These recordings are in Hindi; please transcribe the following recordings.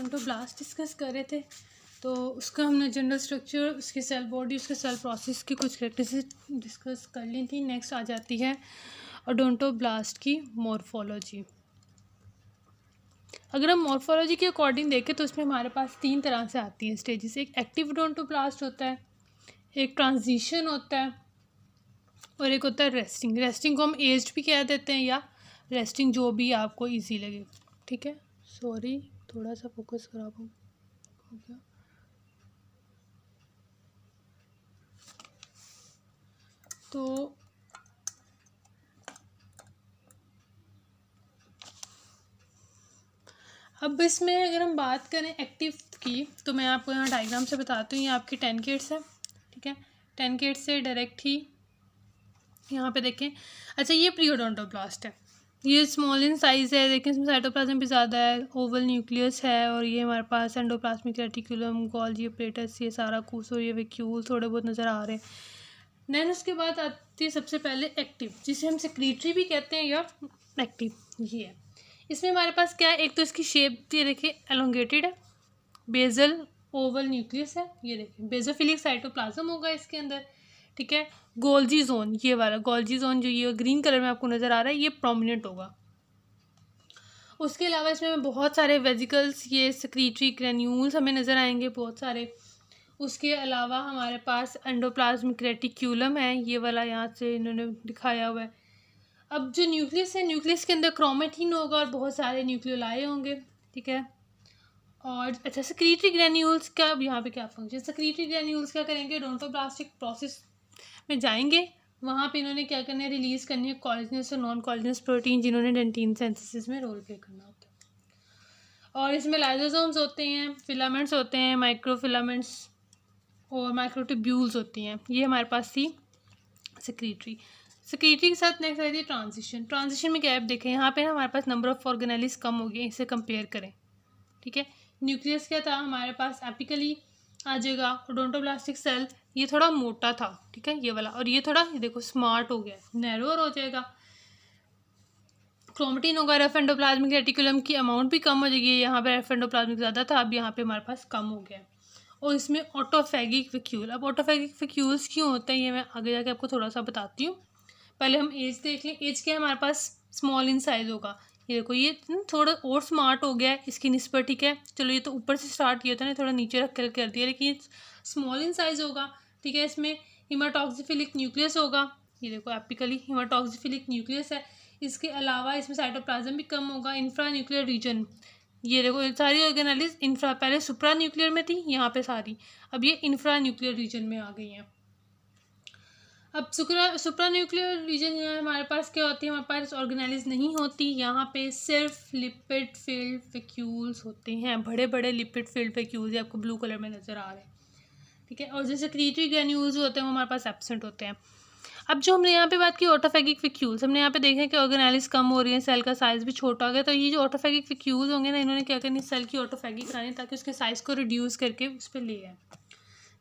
ओडोंटोब्लास्ट डिस्कस कर रहे थे, तो उसका हमने जनरल स्ट्रक्चर, उसकी सेल बॉडी, उसके सेल प्रोसेस की कुछ कैरेक्टरिस्टिक्स डिस्कस कर ली थी। नेक्स्ट आ जाती है ओडोंटोब्लास्ट की मॉर्फोलॉजी। अगर हम मॉर्फोलॉजी के अकॉर्डिंग देखें तो उसमें हमारे पास 3 तरह से आती हैं स्टेजेस। एक एक्टिव ओडोंटोब्लास्ट होता है, एक ट्रांजिशन होता है और एक होता है रेस्टिंग। रेस्टिंग को हम एज्ड भी कह देते हैं या रेस्टिंग, जो भी आपको इजी लगे। ठीक है, सॉरी थोड़ा सा फोकस खराब हो गया। तो अब इसमें अगर हम बात करें एक्टिव की, तो मैं आपको यहाँ डायग्राम से बताती हूँ। ये आपकी 10 किट्स है, ठीक है। 10 किट्स से डायरेक्ट ही यहाँ पे देखें। अच्छा, ये प्री ओडोंटोब्लास्ट है, ये स्मॉल इन साइज़ है। देखें इसमें साइटोप्लाज्म भी ज़्यादा है, ओवल न्यूक्लियस है, और ये हमारे पास एंडोप्लाज्मिक रेटिकुलम, गोल्गी एपरेटस, ये सारा कुछ, और ये वैक्यूल थोड़े बहुत नज़र आ रहे हैं। देन उसके बाद आती है सबसे पहले एक्टिव, जिसे हम सेक्रीटरी भी कहते हैं या एक्टिव। ये है, इसमें हमारे पास क्या है, एक तो इसकी शेप ये देखिए एलोंगेटेड है, बेजल ओवल न्यूक्लियस है। ये देखिए बेजोफिलिक साइटोप्लाज्म होगा इसके अंदर, ठीक है। गोल्जी जोन, ये वाला गोल्जी जोन जो ये ग्रीन कलर में आपको नज़र आ रहा है, ये प्रोमिनेंट होगा। उसके अलावा इसमें बहुत सारे वेजिकल्स, ये सेक्रीटरी ग्रेन्यूल्स हमें नज़र आएंगे बहुत सारे। उसके अलावा हमारे पास एंडोप्लाज्मिक रेटिक्यूलम है, ये वाला यहाँ से इन्होंने दिखाया हुआ है। अब जो न्यूक्लियस है, न्यूक्लियस के अंदर क्रोमेटिन होगा और बहुत सारे न्यूक्लियोलाई होंगे, ठीक है। और अच्छा, सेक्रीटरी ग्रेन्यूल्स का यहाँ पे क्या फंक्शन, सेक्रीटरी ग्रेन्यूल्स क्या करेंगे, ओडोंटोब्लास्टिक प्रोसेस में जाएंगे, वहाँ पे इन्होंने क्या करना है, रिलीज़ करनी है कॉलेजनस और नॉन कॉलेजनस प्रोटीन, जिन्होंने डेंटिन सिंथेसिस में रोल प्ले करना होता है। और इसमें लाइसोसोम्स होते हैं, फिलामेंट्स होते हैं, माइक्रोफिलामेंट्स और माइक्रोट्यूब्यूल्स होती हैं। ये हमारे पास थी सेक्रीटरी। सेक्रीटरी के साथ नेक्स्ट आई थी ट्रांजिशन। ट्रांजिशन में क्या है, देखें यहाँ पे ना हमारे पास नंबर ऑफ ऑर्गेनेलिस कम हो गए, इसे कंपेयर करें, ठीक है। न्यूक्लियस क्या था हमारे पास, एपिकली आ जाएगा। ओडोंटोब्लास्टिक सेल ये थोड़ा मोटा था, ठीक है, ये वाला, और ये थोड़ा ये देखो स्मार्ट हो गया, नैरोर हो जाएगा। क्रोमेटिन होगा, रफ एंडोप्लाज्मिक रेटिकुलम की अमाउंट भी कम हो जाएगी, यहाँ पे रफ एंडोप्लाज्मिक ज़्यादा था, अब यहाँ पे हमारे पास कम हो गया। और इसमें ऑटोफेगिक वैक्यूल। अब ऑटोफेगिक वैक्यूल्स क्यों होते हैं, ये मैं आगे जाके आपको थोड़ा सा बताती हूँ। पहले हम एज देख लें। एज क्या है हमारे पास, स्मॉल इन साइज होगा। ये देखो ये थोड़ा और स्मार्ट हो गया है इसकी निस्बत, ठीक है। चलो ये तो ऊपर से स्टार्ट किया था ना, थोड़ा नीचे रख कर दिया, लेकिन ये स्मॉल इन साइज होगा, ठीक है। इसमें हीमाटोक्सिफिलिक न्यूक्लियस होगा, ये देखो एपिकली हीमाटोक्सिफिलिक न्यूक्लियस है। इसके अलावा इसमें साइटोप्लाज्म भी कम होगा। इंफ्रा न्यूक्लियर रीजन, ये देखो सारी ऑर्गेनेलिस इंफ्रा, पहले सुप्रा न्यूक्लियर में थी यहाँ पे सारी, अब ये इंफ्रा न्यूक्लियर रीजन में आ गई हैं। अब सुप्रा न्यूक्लियर रीजन यहाँ हमारे पास क्या होती है, हमारे पास ऑर्गेनेलिस नहीं होती, यहाँ पे सिर्फ लिपिड फील्ड वैक्यूल्स होते हैं, बड़े बड़े लिपिड फील्ड वैक्यूल्स आपको ब्लू कलर में नज़र आ रहे हैं, ठीक है। और जो सेक्रीटरी ग्रेन्यूल्स होते हैं वो हमारे पास एब्सेंट होते हैं। अब जो हमने यहाँ पे बात की ऑटोफेगिक वैक्यूल्स, हमने यहाँ पे देखा है कि ऑर्गेनेलिस कम हो रही है, सेल का साइज़ भी छोटा हो गया, तो ये जो ऑटोफेगिक वैक्यूल्स होंगे ना, इन्होंने क्या करनी, सेल की ऑटोफेगी करानी, ताकि उसके साइज़ को रिड्यूस करके उस पर ले आए।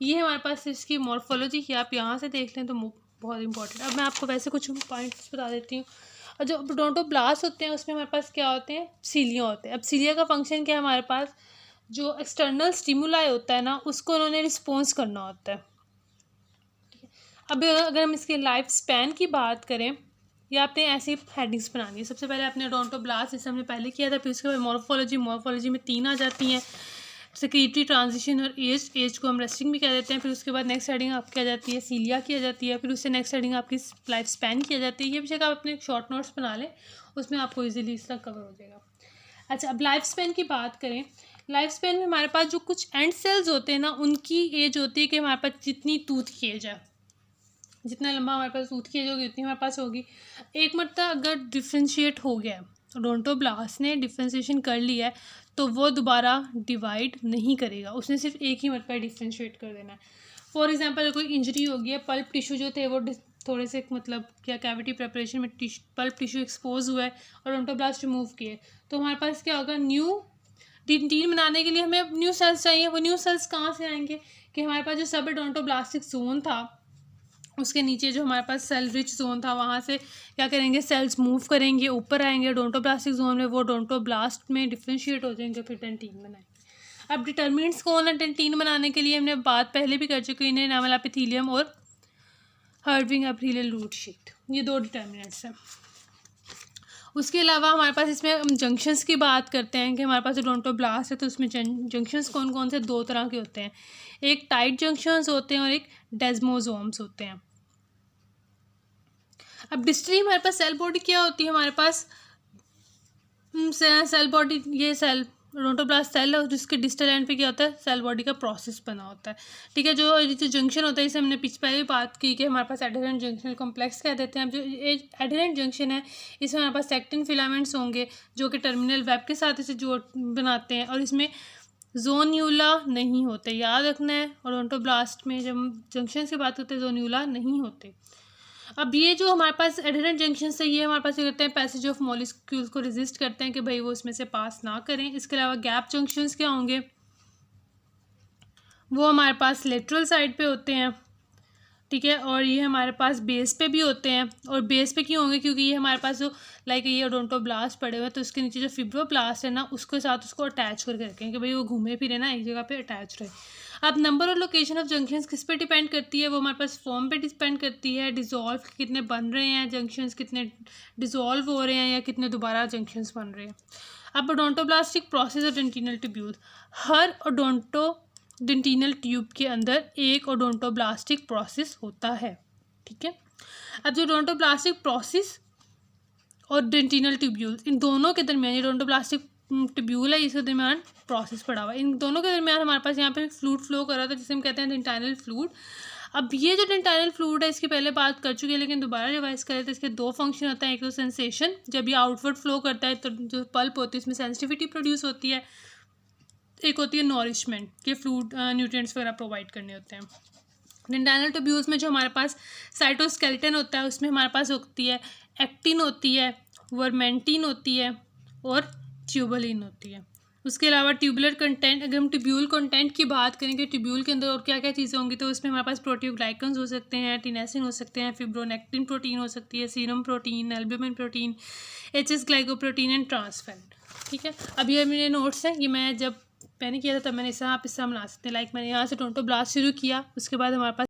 ये हमारे पास इसकी मॉर्फोलॉजी की, आप यहाँ से देख लें तो बहुत इंपॉर्टेंट। अब मैं आपको वैसे कुछ पॉइंट्स बता देती हूँ। और जो ओडोंटोब्लास्ट होते हैं उसमें हमारे पास क्या होते हैं, सीलिया होते हैं। अब सीलिया का फंक्शन क्या है, हमारे पास जो एक्सटर्नल स्टिमुलाई होता है ना, उसको उन्होंने रिस्पॉन्स करना होता है। अब अगर हम इसके लाइफ स्पैन की बात करें, या आपने ऐसी हेडिंग्स बनानी है। सबसे पहले आपने ओडोंटोब्लास्ट, जैसे हमने पहले किया था, फिर उसके बाद मॉर्फोलॉजी। मॉर्फोलॉजी में 3 आ जाती हैं, सेक्रीटरी, ट्रांजिशन और एज। एज को हम रेस्टिंग भी कह देते हैं। फिर उसके बाद नेक्स्ट हेडिंग आपकी आ जाती है सीलिया की आ जाती है। फिर उससे नेक्स्ट हेडिंग आपकी लाइफ स्पैन की आ जाती है। ये भी आप अपने शॉर्ट नोट्स बना लें, उसमें आपको ईजिली इसका कवर हो जाएगा। अच्छा, अब लाइफ स्पैन की बात करें। लाइफ स्पैन में हमारे पास जो कुछ एंड सेल्स होते हैं ना, उनकी एज होती है कि हमारे पास जितनी टूथ की एज है, जितना लंबा हमारे पास टूथ की एज होगी उतनी हमारे पास होगी। एक मरतबा अगर डिफ्रेंशिएट हो गया, ओडोंटोब्लास्ट ने डिफ्रेंशिएशन कर लिया है, तो वो दोबारा डिवाइड नहीं करेगा, उसने सिर्फ एक ही मरतबा डिफ्रेंशिएट कर देना है। फॉर एग्जांपल कोई इंजरी हो गई है, पल्प टिश्यू जो थे वो थोड़े से मतलब क्या कैविटी प्रेपरेशन में पल्प टिश्यू एक्सपोज हुआ है और ओडोंटोब्लास्ट रिमूव किए, तो हमारे पास क्या होगा, न्यू डेंटिन बनाने के लिए हमें न्यू सेल्स चाहिए। वो न्यू सेल्स कहाँ से आएंगे कि हमारे पास जो सब ओडोंटोब्लास्टिक जोन था उसके नीचे जो हमारे पास सेल रिच जोन था वहाँ से क्या करेंगे, सेल्स मूव करेंगे, ऊपर आएंगे ओडोंटोब्लास्टिक जोन में, वो ओडोंटोब्लास्ट में डिफ्रेंशिएट हो जाएंगे, फिर डेंटिन बनाएंगे। अब डिटर्मिनेंट्स कौन है डेंटिन बनाने के लिए, हमने बात पहले भी कर चुके हैं, इन्हें एनामल एपिथेलियम और हर्डविंग एपिथेलियल रूट शीट, ये दो डिटर्मिनेंट्स हैं। उसके अलावा हमारे पास इसमें हम जंक्शंस की बात करते हैं कि हमारे पास ओडोंटोब्लास्ट है तो उसमें जंक्शंस कौन कौन से, दो तरह के होते हैं, एक टाइट जंक्शंस होते हैं और एक डेस्मोसोम्स होते हैं। अब डिस्टली हमारे पास सेल बॉडी क्या होती है, हमारे पास सेल बॉडी, ये सेल ओडोंटोब्लास्ट सेल है जिसके डिस्टल एंड पे क्या होता है, सेल बॉडी का प्रोसेस बना होता है, ठीक है। जो जंक्शन होता है इसे हमने पहले भी बात की कि हमारे पास एडेरेंट जंक्शन कॉम्प्लेक्स कह देते हैं। अब जो एडेरेंट जंक्शन है इसमें हमारे पास एक्टिन फिलामेंट्स होंगे जो कि टर्मिनल वेब के साथ इसे जोड़ बनाते हैं, और इसमें जोन्यूला नहीं होते, याद रखना है। ओडोंटोब्लास्ट में जब जंक्शन की बात करते हैं जोन्यूला नहीं होते। अब ये जो हमारे पास एडेरेंट जंक्शन है ये हमारे पास क्या करते हैं, पैसेज ऑफ मॉलिक्यूल्स को रेजिस्ट करते हैं कि भाई वो इसमें से पास ना करें। इसके अलावा गैप जंक्शंस क्या होंगे, वो हमारे पास लेटरल साइड पे होते हैं, ठीक है, और ये हमारे पास बेस पे भी होते हैं। और बेस पे क्यों होंगे, क्योंकि ये हमारे पास जो ये ओडोंटोब्लास्ट पड़े हुए हैं तो उसके नीचे जो फिब्रोब्लास्ट है ना उसके साथ उसको अटैच करके रखें कि भाई वो घूमे फिरे ना एक जगह पे अटैच रहे। अब नंबर और लोकेशन ऑफ जंक्शंस किस पे डिपेंड करती है, वो हमारे पास फॉर्म पे डिपेंड करती है, डिज़ोल्व कितने बन रहे हैं जंक्शंस, कितने डिज़ोल्व हो रहे हैं या कितने दोबारा जंक्शंस बन रहे हैं। अब ओडोंटोब्लास्टिक प्रोसेस और डेंटिनल ट्यूब्यूल, हर डेंटिनल ट्यूब के अंदर एक ओडोंटोब्लास्टिक प्रोसेस होता है, ठीक है। अब जो ओडोंटोब्लास्टिक प्रोसेस और डेंटिनल ट्यूब्यूल इन दोनों के दरमियान, ये ओडोंटोब्लास्टिक ट्यूब्यूल है इसके दरमियान प्रोसेस पड़ा हुआ है, इन दोनों के दरमियान हमारे पास यहाँ पे फ्लूइड फ्लो कर रहा था जिसे हम कहते हैं डेंटाइनल फ्लूइड। अब ये जो डेंटाइनल फ्लूइड है इसकी पहले बात कर चुके हैं लेकिन दोबारा रिवाइज करें तो इसके दो फंक्शन होता है, एक तो सेंसेशन, जब ये आउटवर्ड फ्लो करता है तो जो पल्प होती है इसमें सेंसिटिविटी प्रोड्यूस होती है, एक होती है नॉरिशमेंट के फ्लूइड न्यूट्रिएंट्स वगैरह प्रोवाइड करने होते हैं। डेंटाइनल ट्यूब्यूल्स में जो हमारे पास साइटोस्केलेटन होता है उसमें हमारे पास होती है एक्टिन होती है, वर्मेंटिन होती है और ट्यूबुलिन होती है। उसके अलावा ट्यूबुलर कंटेंट, अगर हम ट्यूब्यूल कंटेंट की बात करें कि ट्यूब्यूल के अंदर और क्या क्या चीज़ें होंगी तो उसमें हमारे पास प्रोटियोग्लाइकन्स हो सकते हैं, टिनेसिन हो सकते हैं, फिब्रोनेक्टिन प्रोटीन हो सकती है, serum protein, albumin protein, HS glycoprotein and trans fat, ठीक है। अब ये मेरे नोट्स हैं, ये मैं जब मैंने किया था तब मैंने आप इससे बना सकते हैं। मैंने यहाँ से ओडोंटोब्लास्ट शुरू किया, उसके बाद हमारे पास